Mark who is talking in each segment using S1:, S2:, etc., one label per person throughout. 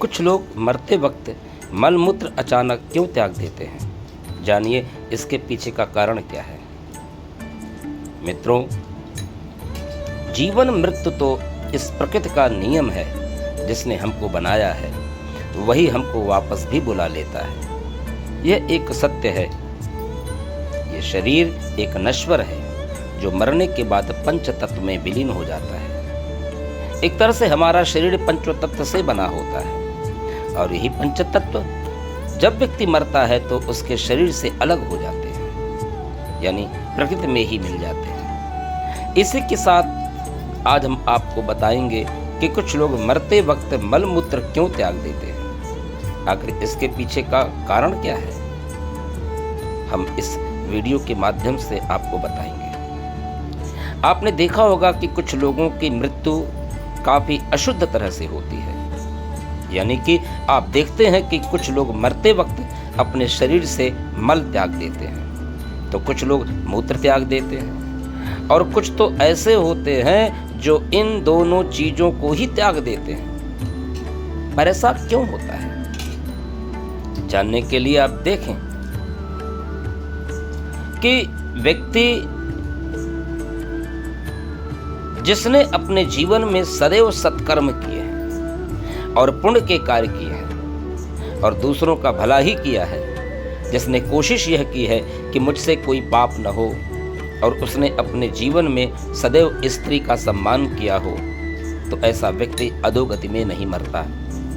S1: कुछ लोग मरते वक्त मलमूत्र अचानक क्यों त्याग देते हैं? जानिए इसके पीछे का कारण क्या है। मित्रों, जीवन मृत्यु तो इस प्रकृति का नियम है। जिसने हमको बनाया है वही हमको वापस भी बुला लेता है। यह एक सत्य है। ये शरीर एक नश्वर है जो मरने के बाद पंच तत्व में विलीन हो जाता है। एक तरह से हमारा शरीर पंचो तत्व से बना होता है और यही पंच तत्व जब व्यक्ति मरता है तो उसके शरीर से अलग हो जाते हैं, यानी प्रकृति में ही मिल जाते हैं। इसी के साथ आज हम आपको बताएंगे कि कुछ लोग मरते वक्त मलमूत्र क्यों त्याग देते हैं। आखिर इसके पीछे का कारण क्या है, हम इस वीडियो के माध्यम से आपको बताएंगे। आपने देखा होगा कि कुछ लोगों की मृत्यु काफी अशुद्ध तरह से होती है, यानी कि आप देखते हैं कि कुछ लोग मरते वक्त अपने शरीर से मल त्याग देते हैं, तो कुछ लोग मूत्र त्याग देते हैं और कुछ तो ऐसे होते हैं जो इन दोनों चीजों को ही त्याग देते हैं। पर ऐसा क्यों होता है, जानने के लिए आप देखें कि व्यक्ति जिसने अपने जीवन में सदैव सत्कर्म किए हैं और पुण्य के कार्य किए हैं और दूसरों का भला ही किया है, जिसने कोशिश यह की है कि मुझसे कोई पाप न हो और उसने अपने जीवन में सदैव स्त्री का सम्मान किया हो, तो ऐसा व्यक्ति अधोगति में नहीं मरता,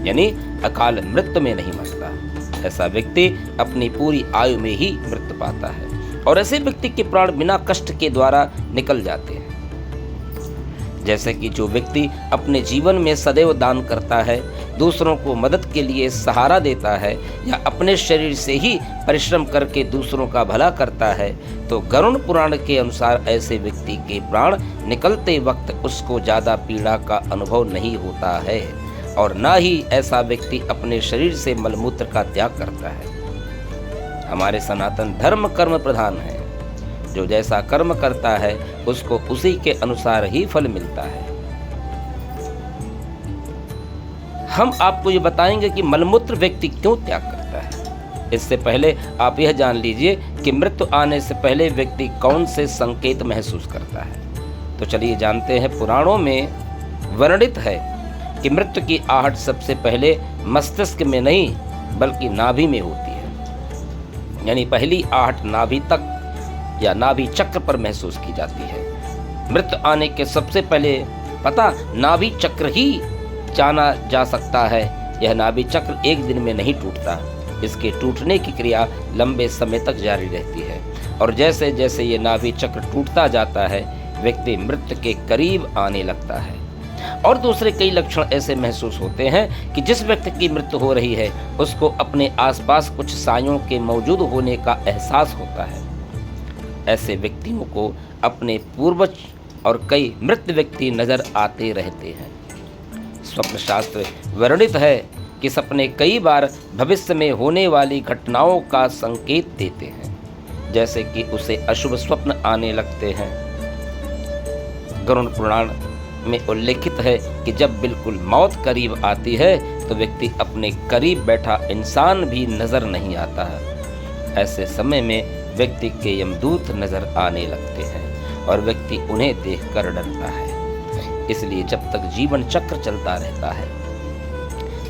S1: यानी अकाल मृत्यु में नहीं मरता। ऐसा व्यक्ति अपनी पूरी आयु में ही मृत्यु पाता है और ऐसे व्यक्ति के प्राण बिना कष्ट के द्वारा निकल जाते हैं। जैसे कि जो व्यक्ति अपने जीवन में सदैव दान करता है, दूसरों को मदद के लिए सहारा देता है या अपने शरीर से ही परिश्रम करके दूसरों का भला करता है, तो गरुड़ पुराण के अनुसार ऐसे व्यक्ति के प्राण निकलते वक्त उसको ज़्यादा पीड़ा का अनुभव नहीं होता है और ना ही ऐसा व्यक्ति अपने शरीर से मलमूत्र का त्याग करता है। हमारे सनातन धर्म कर्म प्रधान है। जो जैसा कर्म करता है उसको उसी के अनुसार ही फल मिलता है। हम आपको ये बताएंगे कि मलमूत्र व्यक्ति क्यों त्याग करता है। इससे पहले आप यह जान लीजिए कि मृत्यु आने से पहले व्यक्ति कौन से संकेत महसूस करता है। तो चलिए जानते हैं। पुराणों में वर्णित है कि मृत्यु की आहट सबसे पहले मस्तिष्क में नहीं बल्कि नाभि में होती है, यानी पहली आहट नाभि तक या नाभि चक्र पर महसूस की जाती है। मृत्यु आने के सबसे पहले पता नाभि चक्र ही जाना जा सकता है। यह नाभि चक्र एक दिन में नहीं टूटता, इसके टूटने की क्रिया लंबे समय तक जारी रहती है और जैसे जैसे ये नाभि चक्र टूटता जाता है व्यक्ति मृत्यु के करीब आने लगता है। और दूसरे कई लक्षण ऐसे महसूस होते हैं कि जिस व्यक्ति की मृत्यु हो रही है उसको अपने आसपास कुछ सायों के मौजूद होने का एहसास होता है। ऐसे व्यक्तियों को अपने पूर्वज और कई मृत व्यक्ति नजर आते रहते हैं। स्वप्न शास्त्र वर्णित है कि सपने कई बार भविष्य में होने वाली घटनाओं का संकेत देते हैं, जैसे कि उसे अशुभ स्वप्न आने लगते हैं। गरुड़ पुराण में उल्लेखित है कि जब बिल्कुल मौत करीब आती है तो व्यक्ति अपने करीब बैठा इंसान भी नजर नहीं आता है। ऐसे समय में व्यक्ति के यमदूत नजर आने लगते हैं और व्यक्ति उन्हें देखकर डरता है। इसलिए जब तक जीवन चक्र चलता रहता है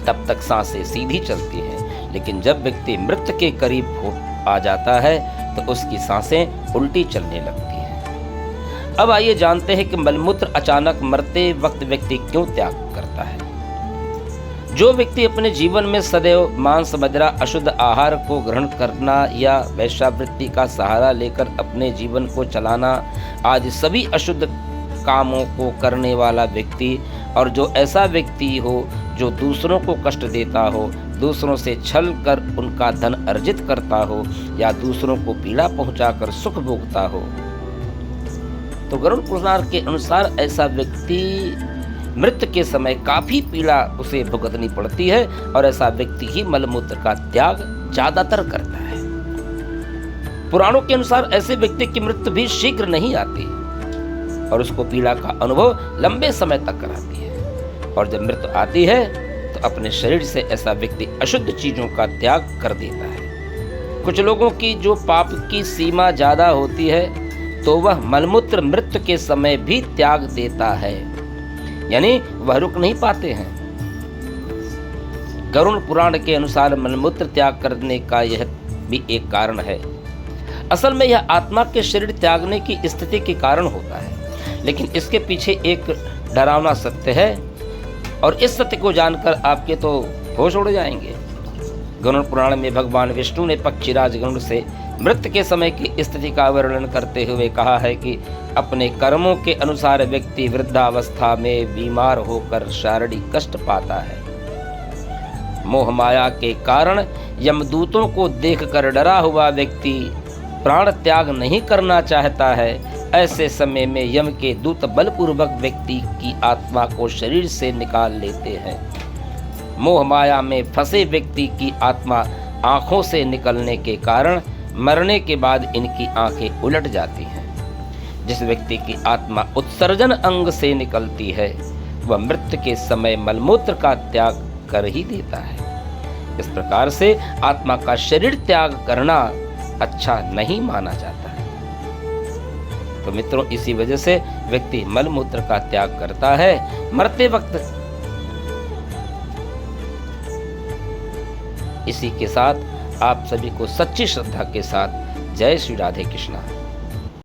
S1: तब तक सांसें सीधी चलती हैं, लेकिन जब व्यक्ति मृत्यु के करीब आ जाता है तो उसकी सांसें उल्टी चलने लगती हैं। अब आइए जानते हैं कि मलमूत्र अचानक मरते वक्त व्यक्ति क्यों त्याग करता है। जो व्यक्ति अपने जीवन में सदैव मांस मदिरा अशुद्ध आहार को ग्रहण करना या वैश्यावृत्ति का सहारा लेकर अपने जीवन को चलाना आदि सभी अशुद्ध कामों को करने वाला व्यक्ति, और जो ऐसा व्यक्ति हो जो दूसरों को कष्ट देता हो, दूसरों से छल कर उनका धन अर्जित करता हो या दूसरों को पीड़ा पहुंचाकर सुख भोगता हो, तो गरुड़ पुराण के अनुसार ऐसा व्यक्ति मृत्यु के समय काफी पीड़ा उसे भुगतनी पड़ती है और ऐसा व्यक्ति ही मलमूत्र का त्याग ज्यादातर करता है। पुराणों के अनुसार ऐसे व्यक्ति की मृत्यु भी शीघ्र नहीं आती और उसको पीड़ा का अनुभव लंबे समय तक कराती है, और जब मृत्यु आती है तो अपने शरीर से ऐसा व्यक्ति अशुद्ध चीज़ों का त्याग कर देता है। कुछ लोगों की जो पाप की सीमा ज़्यादा होती है तो वह मलमूत्र मृत्यु के समय भी त्याग देता है, यानी वह रुक नहीं पाते हैं। गरुड़ पुराण के अनुसार मलमूत्र त्याग करने का यह भी एक कारण है। असल में यह आत्मा के शरीर त्यागने की स्थिति के कारण होता है, लेकिन इसके पीछे एक डरावना सत्य है और इस सत्य को जानकर आपके तो होश उड़ जाएंगे। गरुड़ पुराण में भगवान विष्णु ने पक्षीराज गरुड़ से मृत्यु के समय की स्थिति का वर्णन करते हुए कहा है कि अपने कर्मों के अनुसार व्यक्ति वृद्धावस्था में बीमार होकर शारीरिक कष्ट पाता है। मोह माया के कारण यमदूतों को देखकर डरा हुआ व्यक्ति प्राण त्याग नहीं करना चाहता है। ऐसे समय में यम के दूत बलपूर्वक व्यक्ति की आत्मा को शरीर से निकाल लेते हैं। मोह माया में फंसे व्यक्ति की आत्मा आंखों से निकलने के कारण मरने के बाद इनकी आंखें उलट जाती हैं। जिस व्यक्ति की आत्मा उत्सर्जन अंग से निकलती है वह मृत्यु के समय मलमूत्र का त्याग कर ही देता है। इस प्रकार से आत्मा का शरीर त्याग करना अच्छा नहीं माना जाता है। तो मित्रों, इसी वजह से व्यक्ति मलमूत्र का त्याग करता है मरते वक्त। इसी के साथ आप सभी को सच्ची श्रद्धा के साथ जय श्री राधे कृष्णा।